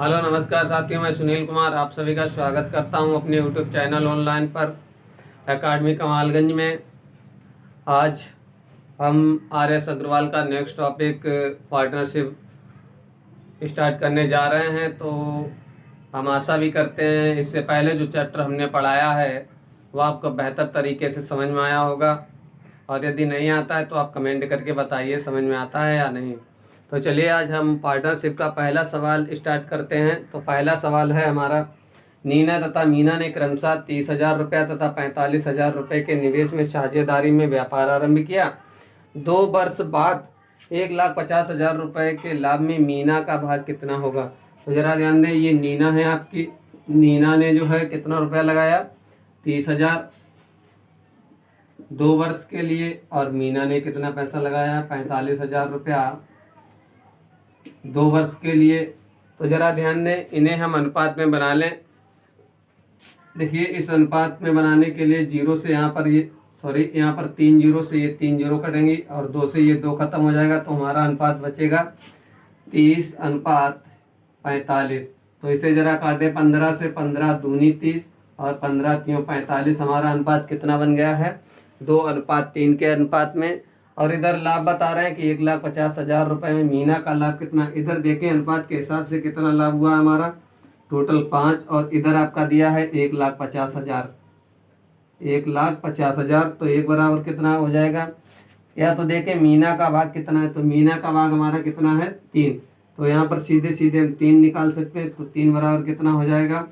Hello नमस्कार साथियों, मैं सुनील कुमार आप सभी का स्वागत करता हूं अपने यूट्यूब चैनल ऑनलाइन पर एकेडमी कमालगंज में। आज हम आर.एस. अग्रवाल का नेक्स्ट टॉपिक पार्टनरशिप स्टार्ट करने जा रहे हैं। तो हम आशा भी करते हैं इससे पहले जो चैप्टर हमने पढ़ाया है वो आपको बेहतर तरीके से समझ में आया होगा, और यदि नहीं आता है तो आप कमेंट करके बताइए समझ में आता है या नहीं। तो चलिए आज हम पार्टनरशिप का पहला सवाल स्टार्ट करते हैं। तो पहला सवाल है हमारा, नीना तथा मीना ने क्रमशः 30,000 रुपया तथा 45,000 रुपये के निवेश में साझेदारी में व्यापार आरंभ किया। 2 वर्ष बाद 1,50,000 रुपये के लाभ में मीना का भाग कितना होगा। तो जरा ध्यान दें, ये नीना है आपकी। नीना ने जो है कितना रुपया लगाया, 30,000 2 वर्ष के लिए, और मीना ने कितना पैसा लगाया, 45,000 रुपया 2 वर्ष के लिए। तो जरा ध्यान दें, इन्हें हम अनुपात में बना लें। देखिए इस अनुपात में बनाने के लिए जीरो से यहाँ पर यहाँ पर 3 जीरो से ये 3 जीरो कटेंगे और 2 से ये 2 खत्म हो जाएगा। तो हमारा अनुपात बचेगा 30:45। तो इसे जरा काटे, 15 से 15 दूनी 30 और 15 तियों 45। हमारा अनुपात कितना बन गया है, 2:3 के अनुपात में। और इधर लाभ बता रहे हैं कि 1,50,000 रुपये में मीना का लाभ कितना। इधर देखें अनुपात के हिसाब से कितना लाभ हुआ हमारा, टोटल 5, और इधर आपका दिया है 1,50,000। 1,50,000 तो 1 बराबर कितना हो जाएगा, या तो देखें मीना का भाग कितना है। तो मीना का भाग हमारा कितना है, 3। तो यहाँ पर सीधे सीधे हम 3 निकाल सकते हैं। तो 3 बराबर कितना हो जाएगा,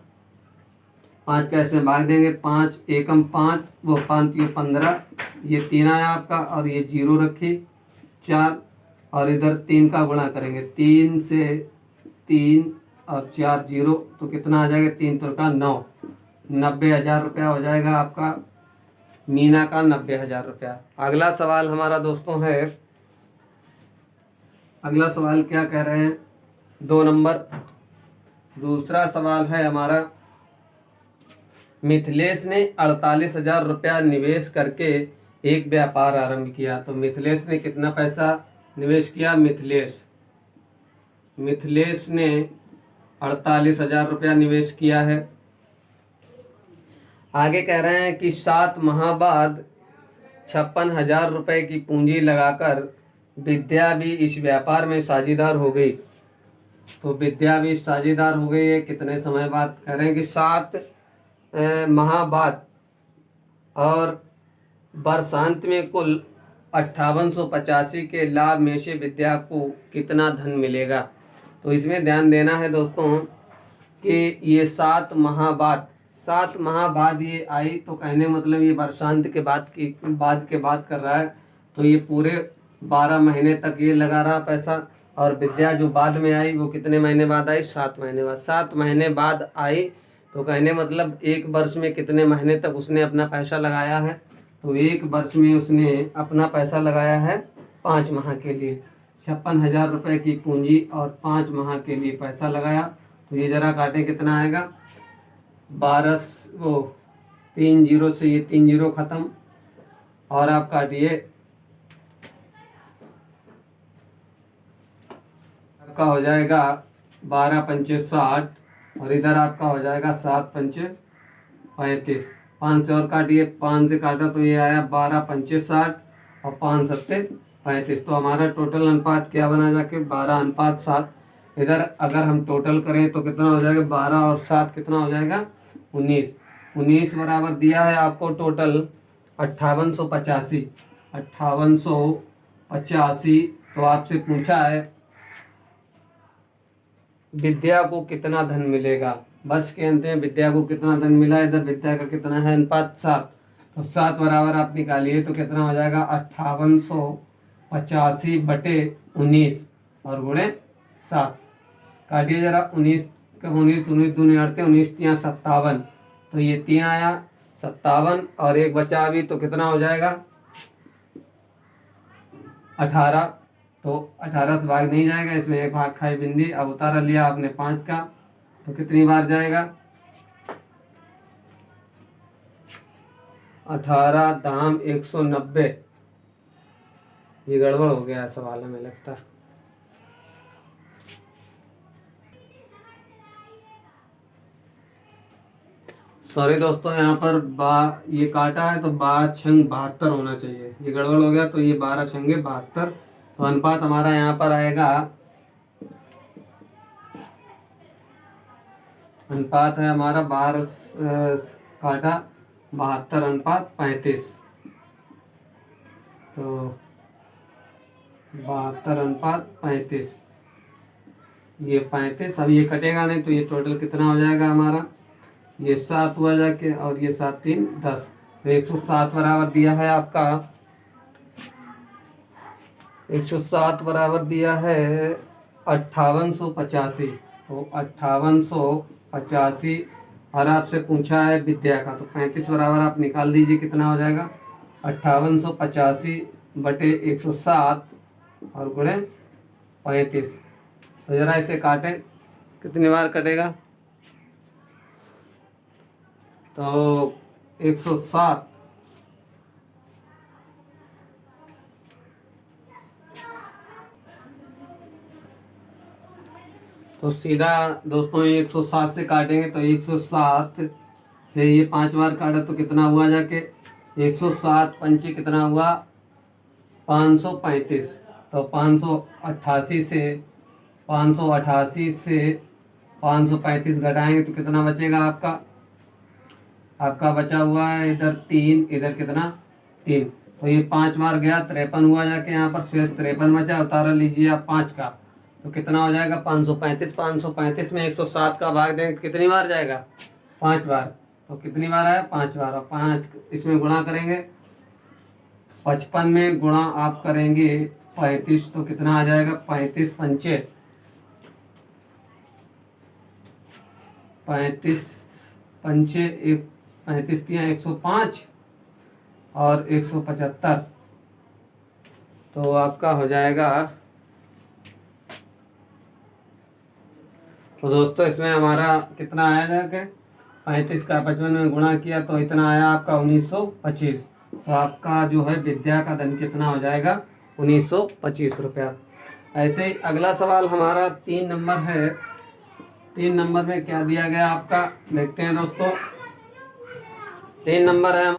5 का इसमें भाग देंगे, 5 एकम 5, वो 5 ये 15, ये 3 आया आपका, और ये 0 रखी 4, और इधर 3 का गुणा करेंगे, 3 से 3 और 4 0, तो कितना आ जाएगा, 3 का 9, 90,000 रुपया हो जाएगा आपका मीना का, 90,000 रुपया। अगला सवाल हमारा दोस्तों है, अगला सवाल क्या कह रहे हैं, 2 नंबर। दूसरा सवाल है हमारा, मिथिलेश ने 48,000 रुपया निवेश करके एक व्यापार आरंभ किया। तो मिथिलेश ने कितना पैसा निवेश किया, मिथिलेश ने 48,000 रुपया निवेश किया है। आगे कह रहे हैं कि 7 माह बाद 56,000 रुपये की पूंजी लगाकर विद्या भी इस व्यापार में साझेदार हो गई। तो विद्या भी साझेदार हो गई है कितने समय बाद, कह रहे हैं कि 7 माह बाद, और वर्षांत में कुल 5885 के लाभ में से विद्या को कितना धन मिलेगा। तो इसमें ध्यान देना है दोस्तों कि ये 7 माह बाद ये आई। तो कहने मतलब ये वर्षांत के बाद कर रहा है। तो ये पूरे 12 महीने तक ये लगा रहा पैसा, और विद्या जो बाद में आई वो कितने महीने बाद आई, 7 महीने बाद। 7 महीने बाद आई, तो कहने मतलब 1 वर्ष में कितने महीने तक उसने अपना पैसा लगाया है। तो 1 वर्ष में उसने अपना पैसा लगाया है 5 माह के लिए, 56,000 रुपये की पूंजी और 5 माह के लिए पैसा लगाया। तो ये जरा काटे कितना आएगा, 12 3 जीरो से ये 3 जीरो खत्म, और आप काटिए, आपका हो जाएगा 12 पंचे 60, और इधर आपका हो जाएगा 7 पंचे 35। 5 से और काटिए, 5 से काटा तो ये आया 12 पंचे 60 और 5 सत्ते 35। तो हमारा टोटल अनुपात क्या बना जाके, 12:7। इधर अगर हम टोटल करें तो कितना हो जाएगा, 12 और 7 कितना हो जाएगा, 19। 19 बराबर दिया है आपको टोटल 5885। 5885। तो आपसे पूछा है विद्या को कितना धन मिलेगा। वर्ष के अंत में विद्या को कितना धन मिला, इधर विद्या का कितना है अनुपात, 7। तो 7 बराबर आप निकालिए तो कितना हो जाएगा, 5885/19 और गुणे 7। काटिए जरा, 19 दूनी 38, 19 तियां 57। तो ये 3 आया 57, और 1 बचा अभी, तो कितना हो जाएगा 18। तो 18 से भाग नहीं जाएगा, इसमें 1 भाग खाई बिंदी। अब उतारा लिया आपने 5 का, तो कितनी बार जाएगा, 18 दाम 190। ये गड़बड़ हो गया सवाल हमें लगता है। सॉरी दोस्तों, यहाँ पर ये काटा है तो 12×72 होना चाहिए, ये गड़बड़ हो गया, तो ये 12×72। तो अनुपात हमारा यहाँ पर आएगा, अनुपात है हमारा 12 काटा 72:35। तो 72:35, ये 35। अब ये कटेगा नहीं तो ये टोटल कितना हो जाएगा हमारा, ये 7 हुआ जाके, और ये 7 3 10। तो 107 बराबर दिया है आपका, 107 बराबर दिया है 5885। तो 5885, और आपसे पूछा है विद्या का, तो 35 बराबर आप निकाल दीजिए कितना हो जाएगा, 5885/107 और गुणे 35। तो जरा इसे काटें, कितनी बार कटेगा, तो 107 तो सीधा दोस्तों 107 से काटेंगे, तो 107 से ये 5 बार काटा तो कितना हुआ जाके, 107 पंचे कितना हुआ 535। तो 588 से 535 घटाएंगे तो कितना बचेगा आपका बचा हुआ है इधर 3, इधर कितना 3। तो ये 5 बार गया 53 हुआ जाके, यहाँ पर शेष 53 बचा, उतारा लीजिए आप 5 का, तो कितना हो जाएगा 535। 535 में 107 का भाग देंगे कितनी बार जाएगा, 5 बार। तो कितनी बार आया 5 बार, और 5 इसमें गुणा करेंगे, 55 में गुणा आप करेंगे 35, तो कितना आ जाएगा 35 पंचे 35 पंचे 35 दिया 105 और 175। तो आपका हो जाएगा, तो दोस्तों इसमें हमारा कितना आया जाके, 35 का 55 में गुणा किया तो इतना आया आपका 1925। तो आपका जो है विद्या का धन कितना हो जाएगा 1925 रुपया। ऐसे ही अगला सवाल हमारा 3 नंबर है। 3 नंबर में क्या दिया गया आपका, देखते हैं दोस्तों। 3 नंबर है,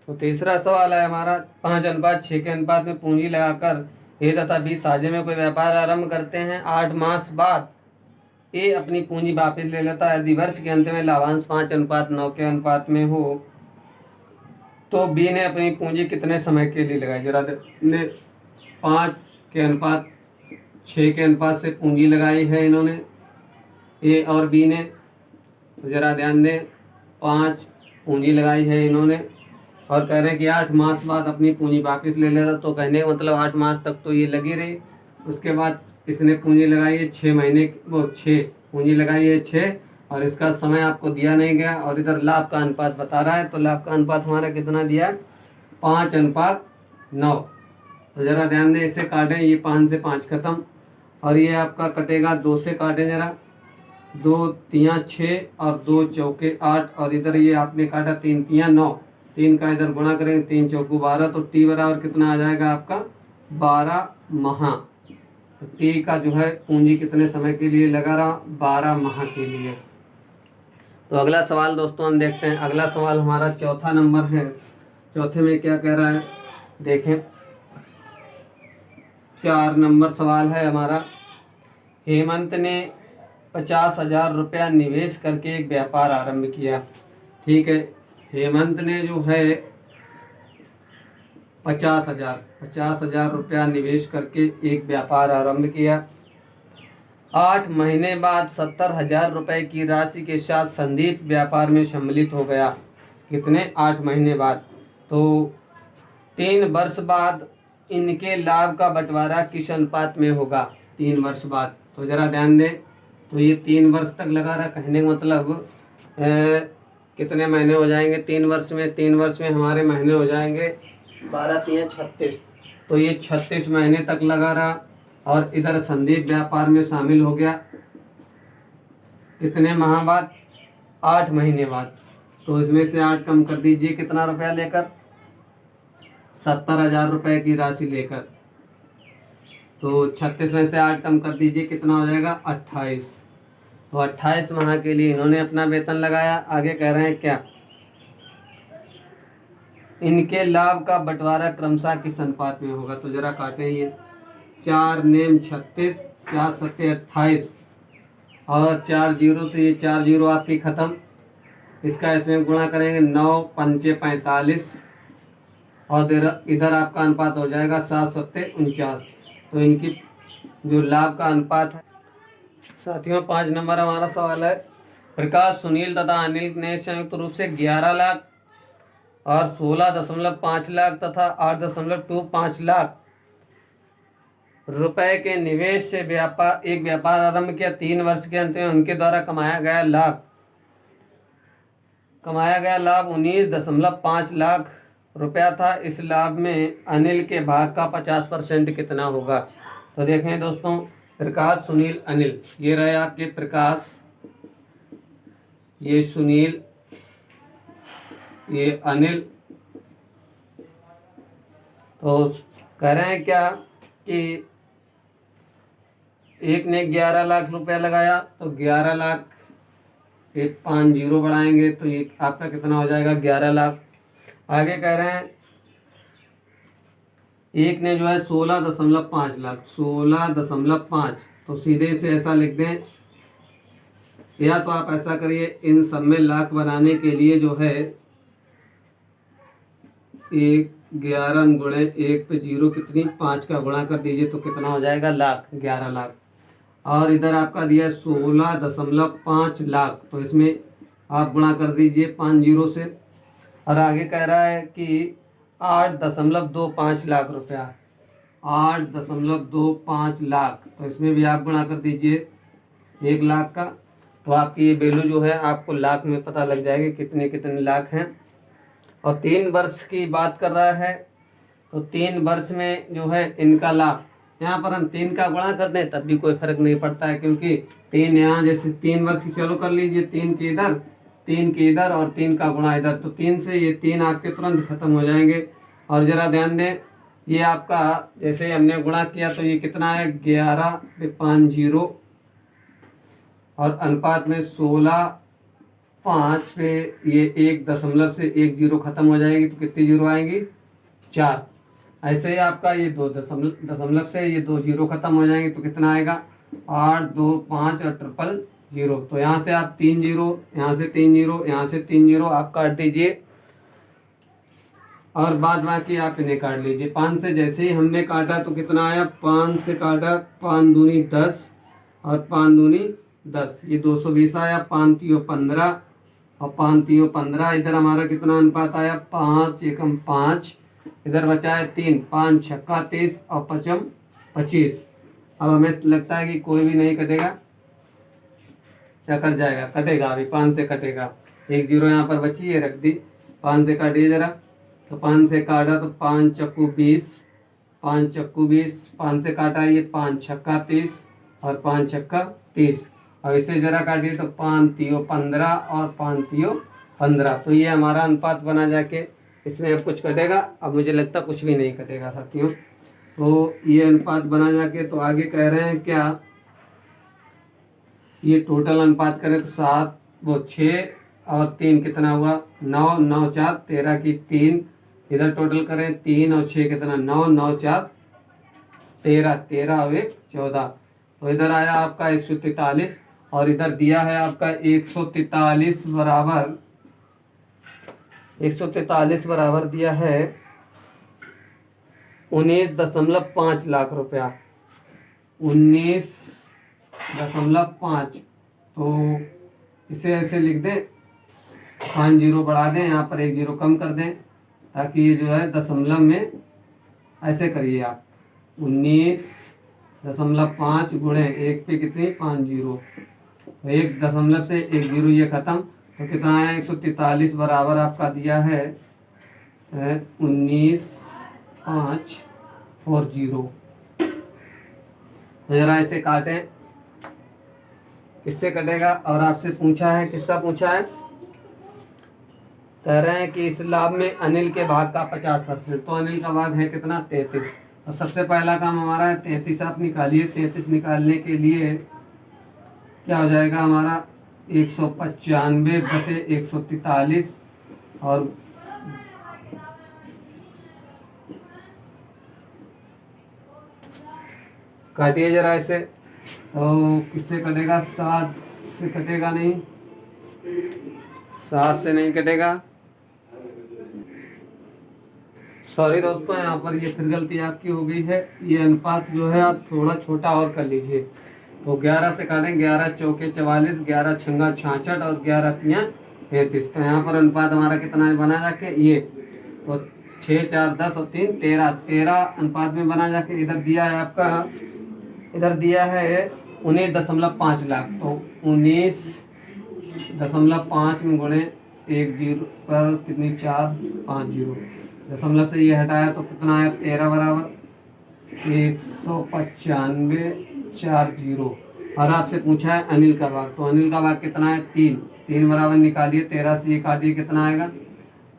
तो तीसरा सवाल है हमारा, 5:6 के अनुपात में पूंजी लगाकर ए तथा बी साझे में कोई व्यापार आरंभ करते हैं। 8 मास बाद ए अपनी पूंजी वापस ले लेता है। यदि वर्ष के अंत में लाभांश 5:9 के अनुपात में हो तो बी ने अपनी पूंजी कितने समय के लिए लगाई, जरा ने 5:6 के अनुपात से पूंजी लगाई है इन्होंने, ए और बी ने। तो जरा ध्यान दें, 5 पूंजी लगाई है इन्होंने, और कह रहे हैं कि 8 मास बाद अपनी पूंजी वापस ले लेता। तो कहने का मतलब 8 मास तक तो ये लगी रही। उसके बाद इसने पूंजी लगाई है 6 महीने, वो 6 पूंजी लगाई है 6, और इसका समय आपको दिया नहीं गया, और इधर लाभ का अनुपात बता रहा है। तो लाभ का अनुपात हमारा कितना दिया है 5:9। तो जरा ध्यान दें, इसे काटें, ये 5 से 5 खत्म, और ये आपका कटेगा 2 से, काटें जरा, 2 3 6 और 2 चौके 8, और इधर ये आपने काटा 3 3 9, 3 का इधर गुणा करेंगे, 3 चौको 12। तो टी बराबर कितना आ जाएगा आपका 12 माह। तो टी का जो है पूंजी कितने समय के लिए लगा रहा, 12 माह के लिए। तो अगला सवाल दोस्तों हम देखते हैं। अगला सवाल हमारा चौथा नंबर है। चौथे में क्या कह रहा है देखें, 4 नंबर सवाल है हमारा। हेमंत ने 50,000 रुपया निवेश करके एक व्यापार आरंभ किया। ठीक है, हेमंत ने जो है 50,000 रुपया निवेश करके एक व्यापार आरंभ किया। 8 महीने बाद 70,000 रुपये की राशि के साथ संदीप व्यापार में सम्मिलित हो गया। कितने, 8 महीने बाद। तो 3 वर्ष बाद इनके लाभ का बंटवारा किस अनुपात में होगा, 3 वर्ष बाद। तो जरा ध्यान दें, तो ये 3 वर्ष तक लगा रहा, कहने का मतलब कितने महीने हो जाएंगे 3 वर्ष में, 3 वर्ष में हमारे महीने हो जाएंगे 12 3 36। तो ये 36 महीने तक लगा रहा, और इधर संदीप व्यापार में शामिल हो गया कितने माह बाद, 8 महीने बाद। तो इसमें से 8 कम कर दीजिए, कितना रुपया लेकर, 70,000 रुपये की राशि लेकर। तो 36 में से 8 कम कर दीजिए, कितना हो जाएगा 28। तो 28 माह के लिए इन्होंने अपना वेतन लगाया। आगे कह रहे हैं क्या, इनके लाभ का बंटवारा क्रमशः किस अनुपात में होगा। तो जरा काटे ये 4 नेम 36, 4 सत्ते 28 और 4 जीरो से ये 4 जीरो आपकी खत्म। इसका इसमें गुणा करेंगे 9 पंचे 45 और इधर आपका अनुपात हो जाएगा 7 सत्ते 49। तो इनकी जो लाभ का अनुपात है साथियों, 5 नंबर हमारा सवाल है। प्रकाश, सुनील तथा अनिल ने संयुक्त रूप से 11 लाख और 16.5 लाख तथा 8.25 लाख रुपए के निवेश से एक व्यापार आरंभ किया। 3 वर्ष के अंत में उनके द्वारा कमाया गया लाभ 19.5 लाख रुपया था। इस लाभ में अनिल के भाग का 50% कितना होगा। तो देखें दोस्तों, प्रकाश, सुनील, अनिल, ये रहे आपके प्रकाश, ये सुनील, ये अनिल। तो कह रहे हैं क्या कि एक ने 11 लाख रुपया लगाया, तो 11 लाख एक 5 जीरो बढ़ाएंगे तो ये आपका कितना हो जाएगा 11 लाख। आगे कह रहे हैं एक ने जो है 16.5 लाख, 16.5, तो सीधे से ऐसा लिख दें, या तो आप ऐसा करिए, इन सब में लाख बनाने के लिए जो है 11 गुणे 1 पे जीरो कितनी 5 का गुणा कर दीजिए तो कितना हो जाएगा लाख, 11 लाख। और इधर आपका दिया 16.5 लाख, तो इसमें आप गुणा कर दीजिए 5 जीरो से। और आगे कह रहा है कि 8.25 लाख रुपया, 8.25 लाख, तो इसमें भी आप गुणा कर दीजिए 1 लाख का। तो आपकी ये वैल्यू जो है आपको लाख में पता लग जाएगी कितने कितने लाख हैं। और 3 वर्ष की बात कर रहा है, तो 3 वर्ष में जो है इनका लाभ, यहाँ पर हम 3 का गुणा कर दें तब भी कोई फर्क नहीं पड़ता है, क्योंकि 3 यहाँ जैसे 3 वर्ष की चलो कर लीजिए, 3 के इधर 3 के इधर और 3 का गुणा इधर, तो 3 से ये 3 आपके तुरंत खत्म हो जाएंगे। और जरा ध्यान दें, ये आपका जैसे हमने गुणा किया तो ये कितना है 11 पे 5 जीरो और अनुपात में 16.5 पे ये 1 दशमलव से 1 जीरो खत्म हो जाएगी, तो कितनी जीरो आएंगी 4। ऐसे ही आपका ये 2 दशमलव से ये 2 जीरो खत्म हो जाएंगे तो कितना आएगा 8 2 5 और 000। तो यहाँ से आप 3 जीरो, यहाँ से 3 जीरो, यहाँ से 3 जीरो आप काट दीजिए और बाद बाकी आप इन्हें काट लीजिए। 5 से जैसे ही हमने काटा तो कितना आया, 5 से काटा 5 दूनी 10 और 5 दूनी 10, ये 220 आया। 5 तियो 15 और 5 तियो 15, इधर हमारा कितना अनुपात आया 5 एकम 5, इधर बचा है 3, 5 छक्का 30 और 5 25। अब हमें लगता है कि कोई भी नहीं कटेगा, क्या कट जाएगा, कटेगा, अभी 5 से कटेगा, 1 जीरो यहाँ पर बची है, रख दी। 5 से काटिए जरा, तो 5 से काटा तो 5 चक्कू 20, 5 चक्कू 20, 5 से काटा ये 5 छक्का 30 और 5 छक्का 30। अब इसे जरा काटिए तो 5 तियो 15 और 5 तियो 15, तो ये हमारा अनुपात बना जाके। इसमें अब कुछ कटेगा, अब मुझे लगता कुछ भी नहीं कटेगा साथियों। तो ये अनुपात बना जाके, तो आगे कह रहे हैं क्या, ये टोटल अनुपात करें तो 7 वो 6 और 3 कितना हुआ 9, 9 4 13 की 3, इधर टोटल करें 3 और 6 कितना 9, 9 4 13, 13 और 1 14, तो इधर आया आपका 143 और इधर दिया है आपका 143 बराबर दिया है 19.5 लाख रुपया, 19.5। तो इसे ऐसे लिख दें, 5 जीरो बढ़ा दें, यहाँ पर 1 जीरो कम कर दें, ताकि ये जो है दशमलव में ऐसे करिए आप 19.5 गुणे 1 पे कितनी 5 जीरो, 1 दशमलव से 1 जीरो ये खत्म, तो कितना है 143 बराबर आपका दिया है 19.540। जरा ऐसे काटें, किससे कटेगा। और आपसे पूछा है, किसका पूछा है, कह रहे हैं कि इस लाभ में अनिल के भाग का 50%, तो अनिल का भाग है कितना 33। तो सबसे पहला काम हमारा है 33 आप निकालिए। 33 निकालने के लिए क्या हो जाएगा हमारा 195/143 और काटिए जरा इसे। तो किससे कटेगा? 7 से कटेगा नहीं, 7 से नहीं कटेगा। सॉरी दोस्तों, यहाँ पर ये फिर गलती आपकी हो गई है। ये अनुपात जो है आप थोड़ा छोटा और कर लीजिए। तो 11 से काटें, 11 चौके 44, 11 छंगा 66 और 11 तियाँ 33। तो यहाँ पर अनुपात हमारा कितना बना जाके ये, तो 6 4 10 और 3 13, 13 अनुपात में बना जाके इधर दिया है आपका, इधर दिया है 19.5 लाख। तो 19.5 में गुणे 1 जीरो पर कितनी 4 5 जीरो, दशमलव से ये हटाया तो कितना है 13 बराबर 195/4 और आपसे पूछा है अनिल का भाग। तो अनिल का भाग कितना है 3, 3 बराबर निकालिए। 13 से ये काटिए, कितना आएगा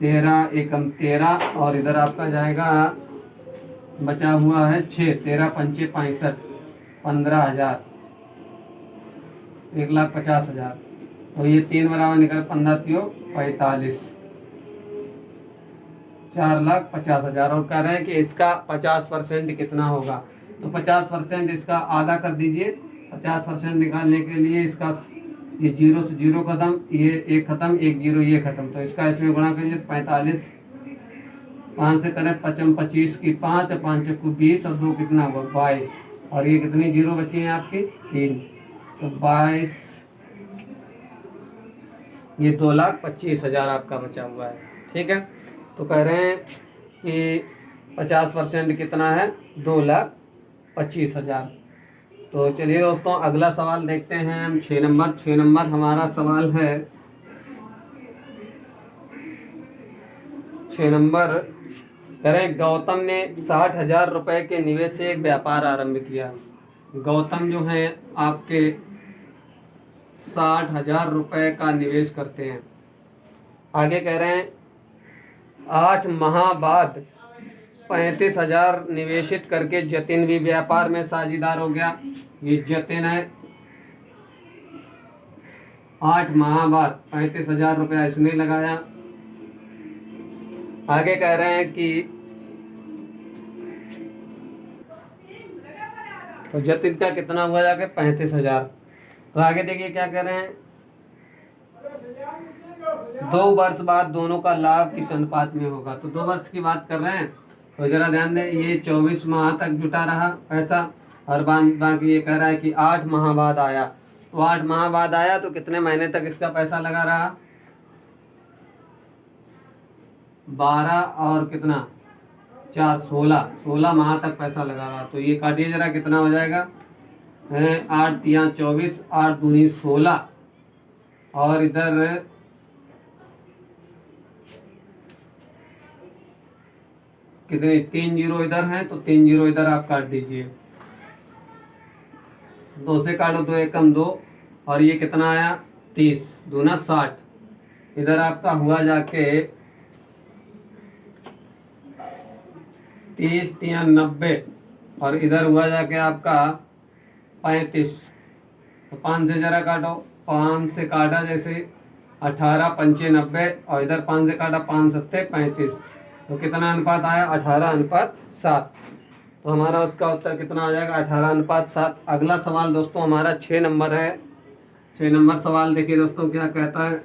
13 एकम 13 और इधर आपका जाएगा बचा हुआ है 6, 13 पंचे 65, 15,000, 1,50,000। तो ये 3 बराबर निकल 15 तियो 45, 4,50,000। और कह रहे हैं कि इसका 50% कितना होगा। तो 50% इसका आधा कर दीजिए। 50% निकालने के लिए इसका ये 0 से 0 खत्म, ये 1 खत्म, 1 जीरो ये खत्म। तो इसका इसमें गुणा करिए 45, 5 से करें 55, 25 की 5 और 5 को 20 और 2 कितना हुआ 22 और ये कितनी जीरो बची हैं आपकी 3। तो 22, ये 2,25,000 आपका बचा हुआ है। ठीक है, तो कह रहे हैं कि 50% कितना है 2,25,000। तो चलिए दोस्तों अगला सवाल देखते हैं हम 6 नंबर। 6 नंबर हमारा सवाल है, 6 नंबर कह रहे हैं गौतम ने 60,000 रुपए के निवेश से एक व्यापार आरंभ किया। गौतम जो है आपके 60,000 रुपए का निवेश करते हैं। आगे कह रहे हैं 8 माह बाद 35,000 निवेशित करके जतिन भी व्यापार में साझेदार हो गया। ये जतिन है, 8 माह बाद 35,000 रुपया इसने लगाया। आगे कह रहे हैं कि तो जतिन का कितना हुआ जाके 35,000। तो आगे देखिए क्या कह रहे हैं, 2 वर्ष बाद दोनों का लाभ किस अनुपात में होगा। तो 2 वर्ष की बात कर रहे हैं। तो जरा ध्यान दें, ये 24 माह तक जुटा रहा पैसा और बाकी ये कह रहा है कि 8 माह बाद आया। तो 8 माह बाद आया तो कितने महीने तक इसका पैसा लगा रहा 12 और कितना 4 16 माह तक पैसा लगा रहा। तो ये काटिए जरा, कितना हो जाएगा 8 तिया 24, 8 दूनी 16 और इधर कितने 3 जीरो इधर हैं तो 3 जीरो इधर आप काट दीजिए। 2 से काटो 2 एकम 2 और ये कितना आया 30 दूना 60। इधर आपका हुआ जाके 30 तिया 90 और इधर हुआ जाके आपका 35। तो 5 से जरा काटो, 5 से काटा जैसे 18 पंचे 90 और इधर 5 से काटा 5 सत्ते 35। तो कितना अनुपात आया 18:7। तो हमारा उसका उत्तर कितना हो जाएगा 18:7। अगला सवाल दोस्तों हमारा 6 नंबर है। 6 नंबर सवाल देखिए दोस्तों क्या कहता है।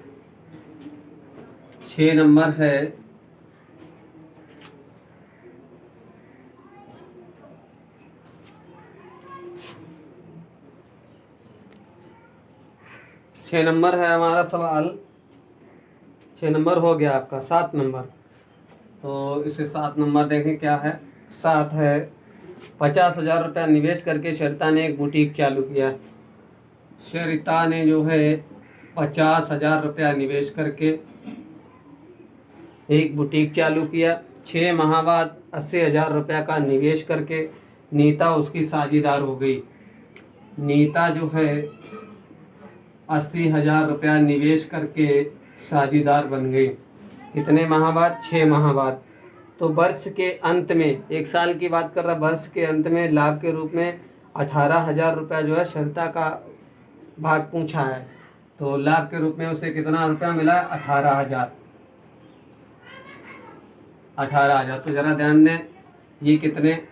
6 नंबर है, छः नंबर है हमारा सवाल। 6 नंबर हो गया आपका। 7 नंबर, तो इसे 7 नंबर देखें क्या है। 7 है 50,000 रुपया निवेश करके सरिता ने एक बुटीक चालू किया। सरिता ने जो है 50,000 रुपया निवेश करके एक बुटीक चालू किया। 6 माह बाद 80,000 रुपया का निवेश करके नीता उसकी साझेदार हो गई। नीता जो है 80,000 रुपया निवेश करके साझेदार बन गई। कितने माह बाद 6 माह बाद। तो वर्ष के अंत में, 1 साल की बात कर रहा, वर्ष के अंत में लाभ के रूप में 18,000 रुपया जो है सरिता का भाग पूछा है, तो लाभ के रूप में उसे कितना रुपया मिला? 18,000। 18,000। तो ज़रा ध्यान दें, ये कितने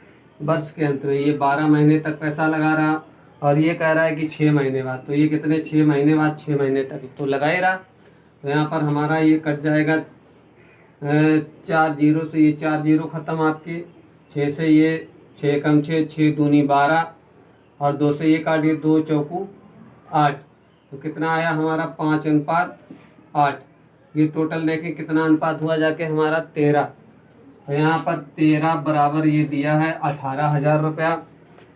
वर्ष के अंत में, ये 12 महीने तक पैसा लगा रहा और ये कह रहा है कि 6 महीने बाद, तो ये कितने 6 महीने बाद, 6 महीने तक तो लगा ही रहा। तो यहाँ पर हमारा ये कट जाएगा 4 जीरो से, ये 4 जीरो ख़त्म आपके, 6 से ये 6 कम 6, 6 दूनी 12 और 2 से ये काटिए, 2 चौकू 8। तो कितना आया हमारा? 5:8। ये टोटल देखें कितना अनुपात हुआ जाके हमारा 13। तो यहाँ पर 13 बराबर ये दिया है 18,000 रुपया।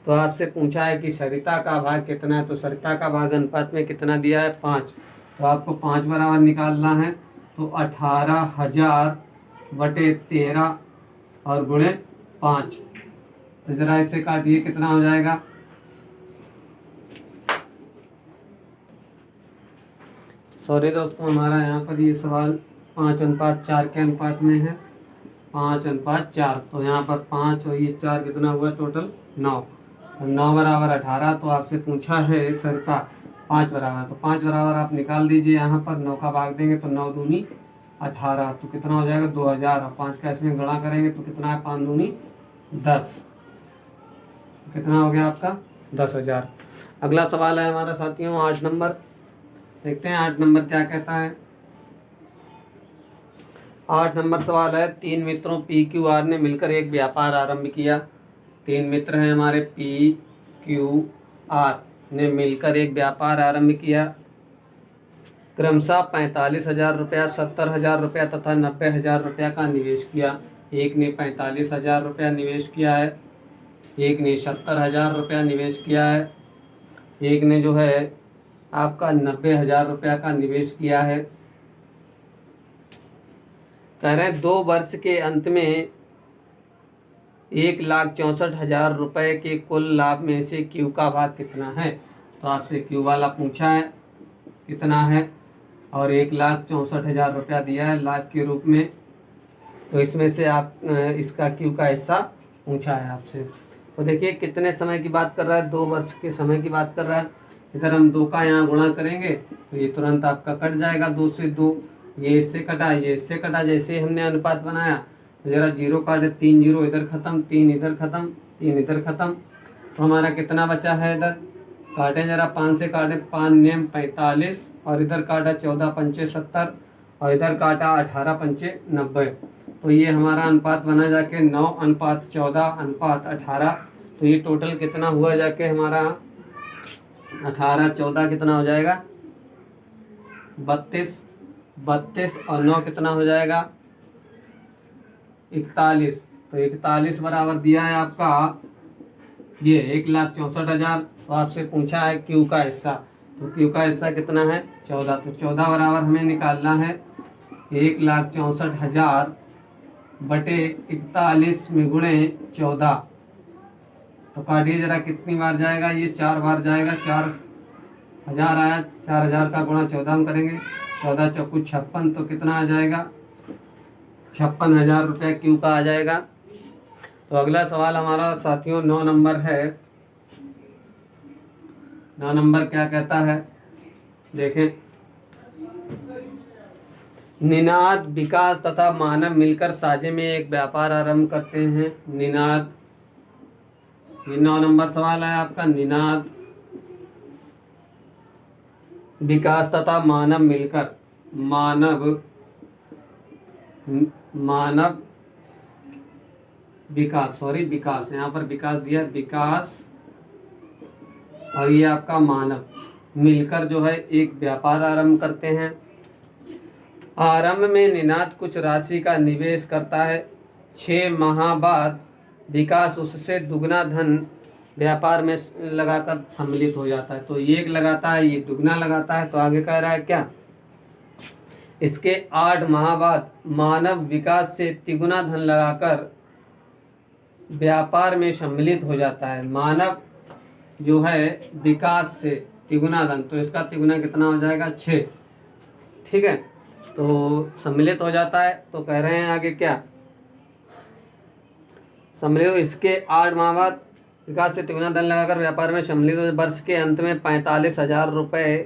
तो आपसे पूछा है कि सरिता का भाग कितना है, तो सरिता का भाग अनुपात में कितना दिया है? 5। तो आपको 5 बराबर निकालना है। तो 18,000 बटे 13 और गुणे 5। तो जरा इसे काटिए, कितना हो जाएगा? सॉरी दोस्तों, हमारा यहाँ पर ये सवाल 5:4 के अनुपात में है, 5:4। तो यहाँ पर 5 और ये 4 कितना हुआ टोटल? 9। तो 9 बराबर 18। तो आपसे पूछा है सरिता 5 बराबर, तो 5 बराबर आप निकाल दीजिए। यहाँ पर 9 का भाग देंगे तो 9 दूनी 18, तो कितना हो जाएगा? 2,000। और 5 का इसमें गणा करेंगे तो कितना है? 5 दूनी 10। कितना हो गया आपका? 10,000। अगला सवाल है हमारा साथियों 8 नंबर। देखते हैं 8 नंबर क्या कहता है। 8 नंबर सवाल है, 3 मित्रों PQR ने मिलकर एक व्यापार आरंभ किया। 3 मित्र हैं हमारे, PQR ने मिलकर एक व्यापार आरंभ किया। क्रमशः 45,000 रुपया, 70,000 रुपया तथा 90,000 रुपया का निवेश किया। एक ने 45,000 रुपया निवेश किया है, एक ने 70,000 रुपया निवेश किया है, एक ने जो है आपका 90,000 रुपया का निवेश किया है। कह रहे हैं 2 वर्ष के अंत में 1,64,000 रुपये के कुल लाभ में से क्यू का भाग कितना है। तो आपसे क्यू वाला पूछा है कितना है, और 1,64,000 रुपया दिया है लाभ के रूप में। तो इसमें से आप इसका क्यू का हिस्सा पूछा है आपसे। तो देखिए कितने समय की बात कर रहा है? 2 वर्ष के समय की बात कर रहा है। इधर हम 2 का यहाँ गुणा करेंगे तो ये तुरंत आपका कट जाएगा, 2 से 2, ये इससे कटा, ये इससे कटा। जैसे ही हमने अनुपात बनाया तो जरा 0 काटे, 3 जीरो इधर खत्म, 3 इधर खत्म, 3 इधर खत्म। तो हमारा कितना बचा है? इधर काटे जरा, 5 से काटे, 5 नेम 45 और इधर काटा 14 पंचे 70 और इधर काटा 18 पंचे 90। तो ये हमारा अनुपात बना जाके 9:14:18। तो ये टोटल कितना हुआ जाके हमारा 18-14 कितना हो जाएगा? 32। 32 और 9 कितना हो जाएगा? 41। तो 41 बराबर दिया है आपका ये 1,64,000। तो आपसे पूछा है क्यू का हिस्सा, तो क्यू का हिस्सा कितना है? 14। तो 14 बराबर हमें निकालना है 1,64,000 बटे 41 में गुणे 14। तो काटिए जरा, कितनी बार जाएगा? ये 4 बार जाएगा। 4,000 आया, 4,000 का गुणा 14 में करेंगे, 14 चौकू 56। तो कितना आ जाएगा? 56,000 रुपया क्यू का आ जाएगा। तो अगला सवाल हमारा साथियों 9 नंबर है। 9 नंबर क्या कहता है? देखें, निनाद, विकास तथा मानव मिलकर साझे में एक व्यापार आरंभ करते हैं। निनाद, ये 9 नंबर सवाल है आपका। निनाद, विकास तथा मानव मिलकर, मानव विकास, विकास, यहाँ पर विकास दिया, विकास और ये आपका मानव मिलकर जो है एक व्यापार आरंभ करते हैं। आरंभ में निनाद कुछ राशि का निवेश करता है। 6 माह बाद विकास उससे दुगना धन व्यापार में लगाकर सम्मिलित हो जाता है। तो ये एक लगाता है, ये दुगना लगाता है। तो आगे कह रहा है क्या? इसके 8 माह बाद मानव विकास से तिगुना धन लगाकर व्यापार में सम्मिलित हो जाता है। मानव जो है विकास से तिगुना धन, तो इसका तिगुना कितना हो जाएगा? 6। ठीक है, तो सम्मिलित हो जाता है। तो कह रहे हैं आगे क्या? सम्मिलित, इसके 8 माह बाद विकास से तिगुना धन लगाकर व्यापार में सम्मिलित हो। वर्ष के अंत में 45,000 रुपये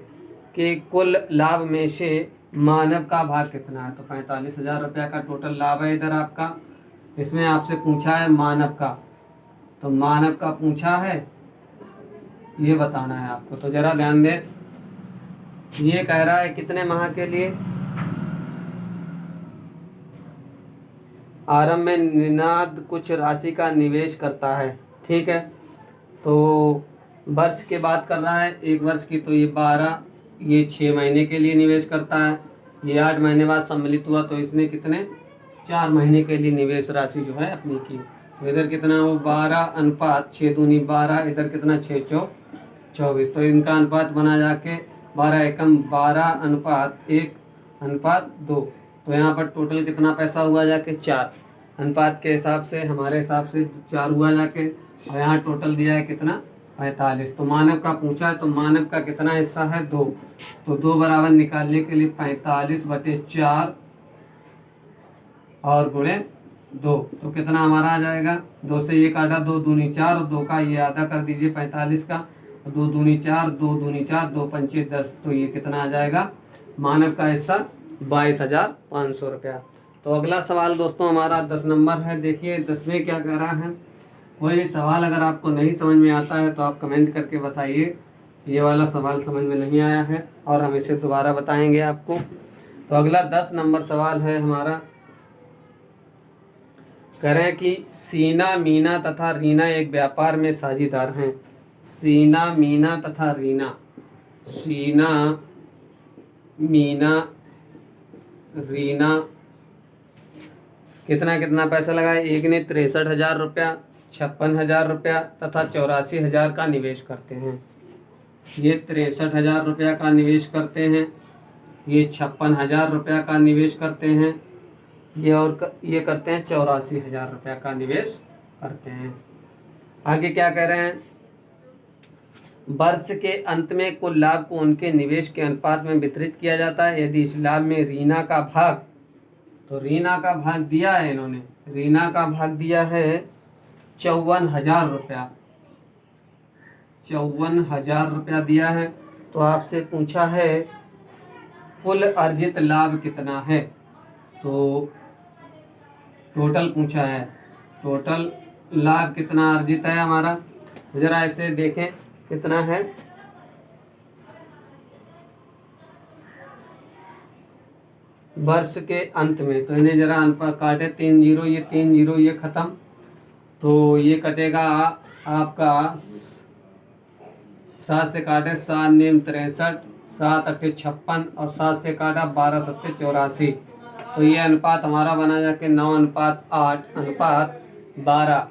के कुल लाभ में से मानव का भाग कितना है? तो 45,000 रुपया का टोटल लाभ है इधर आपका। इसमें आपसे पूछा है मानव का, तो मानव का पूछा है, ये बताना है आपको। तो जरा ध्यान दें, ये कह रहा है कितने माह के लिए? आरंभ में निनाद कुछ राशि का निवेश करता है, ठीक है। तो वर्ष के बात कर रहा है, 1 वर्ष की, तो ये 12, ये 6 महीने के लिए निवेश करता है। ये 8 महीने बाद सम्मिलित हुआ, तो इसने कितने 4 महीने के लिए निवेश राशि जो है अपनी की। तो इधर कितना हो 12:6 दूनी 12, इधर कितना 6 चौक 24। तो इनका अनुपात बना जाके 12 एकम 12:1:2। तो यहाँ पर टोटल कितना पैसा हुआ जाके 4। अनुपात के हिसाब से, हमारे हिसाब से 4 हुआ जाके, और यहाँ टोटल दिया है कितना 45। तो मानव का पूछा है, तो मानव का कितना हिस्सा है 2। तो 2 बराबर निकालने के लिए 45/4 और गुणे 2, तो कितना हमारा आ जाएगा? 2 से ये काटा, 2 दूनी 4, और 2 का ये आधा कर दीजिए 45 का, 2 दूनी 4, 2 दूनी 4, 2 पंचे 10। तो ये कितना आ जाएगा? मानव का हिस्सा 22,500 रुपया। तो अगला सवाल दोस्तों हमारा 10 नंबर है। देखिए 10वें क्या कह रहा है। कोई भी सवाल अगर आपको नहीं समझ में आता है तो आप कमेंट करके बताइए ये वाला सवाल समझ में नहीं आया है, और हम इसे दोबारा बताएंगे आपको। तो अगला 10 नंबर सवाल है हमारा। कह रहे हैं कि सीना, मीना तथा रीना एक व्यापार में साझेदार हैं। सीना, मीना तथा रीना, सीना, मीना, रीना कितना कितना पैसा लगाए? एक ने 63,000 रुपया, 56,000 रुपया तथा 84,000 का निवेश करते हैं। ये 63,000 रुपया का निवेश करते हैं, ये 56,000 रुपया का निवेश करते हैं, ये और ये करते हैं 84,000 रुपया का निवेश करते हैं। आगे क्या कह रहे हैं? वर्ष के अंत में कुल लाभ को उनके निवेश के अनुपात में वितरित किया जाता है। यदि इस लाभ में रीना का भाग, तो रीना का भाग दिया है इन्होंने, रीना का भाग दिया है 54,000 रुपया, 54,000 रुपया दिया है। तो आपसे पूछा है कुल अर्जित लाभ कितना है? तो टोटल पूछा है, टोटल लाभ कितना अर्जित है हमारा। जरा ऐसे देखें कितना है। वर्ष के अंत में, तो इन्हें जरा अनुपात काटे, 3 जीरो, ये 3 जीरो ये खत्म, तो ये कटेगा आपका 7 से काटे 7 नेम 63, 7 अट्ठे 56, और 7 से काटा 12 सत्ते 84। तो ये अनुपात हमारा बना जाके 9:8:12।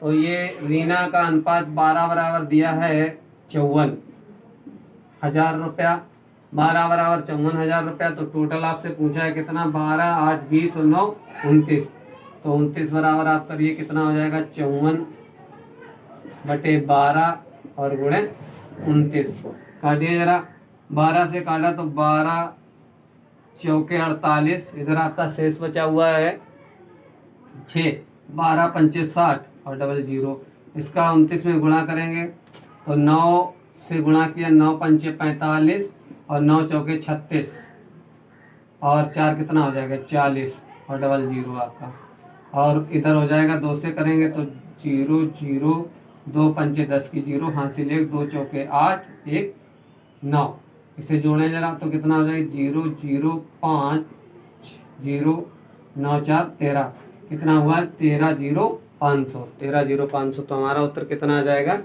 तो ये रीना का अनुपात 12 बराबर दिया है 54,000 रुपया, 12 बराबर 54,000 रुपया। तो टोटल आपसे पूछा है कितना? 12, 8, 20 और 9, 29। तो 29 बराबर आपका ये कितना हो जाएगा? 54/12 और गुणे 29। काटिए जरा, 12 से काटा तो 12 चौके 48, इधर आपका शेष बचा हुआ है 6, 12 पंचे 60 और डबल जीरो। इसका 29 में गुणा करेंगे तो 9 से गुणा किया, 9 पंचे 45 और 9 चौके 36 और 4 कितना हो जाएगा? 40 और डबल जीरो आपका। और इधर हो जाएगा 2 से करेंगे तो 0 0, 2 पंचे 10 की 0, हासिल 1, 2 चौके 8, 1 9। इसे जोड़ें जरा तो कितना हो जाएगा? 0 0 5 0 9 4 13, कितना हुआ? 13,0500, 13,0500। तो हमारा उत्तर कितना आ जाएगा?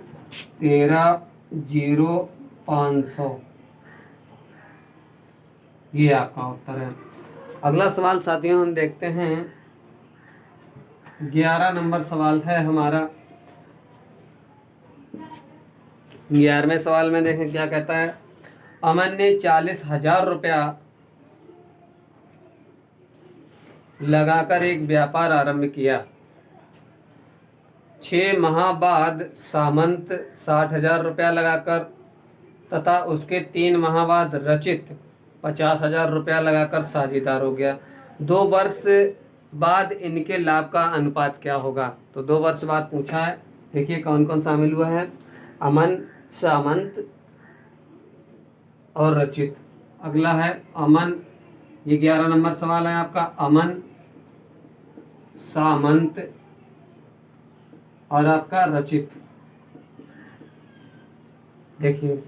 13,0500, ये आपका उत्तर है। अगला सवाल साथियों हम देखते हैं, 11 नंबर सवाल है हमारा। 11वें सवाल में देखें क्या कहता है। अमन ने 40,000 रुपया लगाकर एक व्यापार आरंभ किया। 6 माह बाद सामंत 60,000 रुपया लगाकर तथा उसके 3 माह बाद रचित 50,000 रुपया लगाकर साझेदार हो गया। 2 वर्ष बाद इनके लाभ का अनुपात क्या होगा? तो 2 वर्ष बाद पूछा है, देखिए कौन कौन शामिल हुआ है, अमन, सामंत और रचित। अगला है अमन, ये 11 नंबर सवाल है आपका, अमन, सामंत और आपका रचित। देखिए